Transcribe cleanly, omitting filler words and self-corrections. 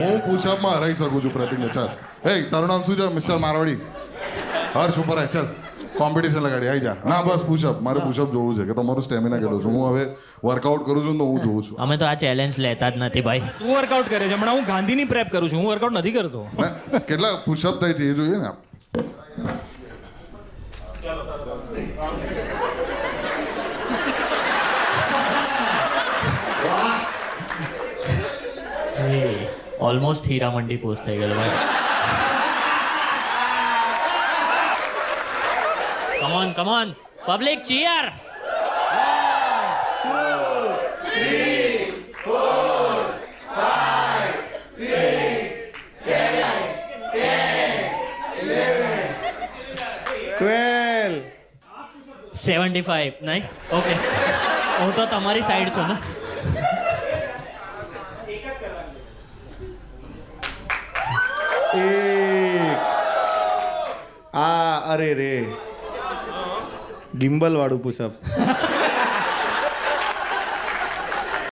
હું પુશઅપમાં હરાઈ શકું છું પ્રતિકને. ચાલ, એ તારું નામ શું છે? મિસ્ટર મારવાડી. હર્ષ ઉપર આય. ચાલ કોમ્પિટિશન લગાડી આવી જા. ના બસ પુશઅપ, મારે પુશઅપ જોવું છે કે તમારું સ્ટેમિના કેટલું છે. હું હવે વર્કઆઉટ કરું છું ને તો હું જોઉં છું. અમે તો આ ચેલેન્જ લેતા જ નથી ભાઈ. તું વર્કઆઉટ કરે છે હમણાં, હું ગાંધીની પ્રેપ કરું છું, હું વર્કઆઉટ નથી કરતો. ને કેટલા પુશઅપ થાય છે એ જોઈએ ને આપ. ઓલમોસ્ટ હીરા મંડી પોસ્ટ થઈ ગયેલો ભાઈ. Come on come on public cheer. Twelve 75 નહીં ઓકે, હું તો તમારી સાઈડ છું ને. અરે રે ગિમ્બલ વાળું પુશઅપ.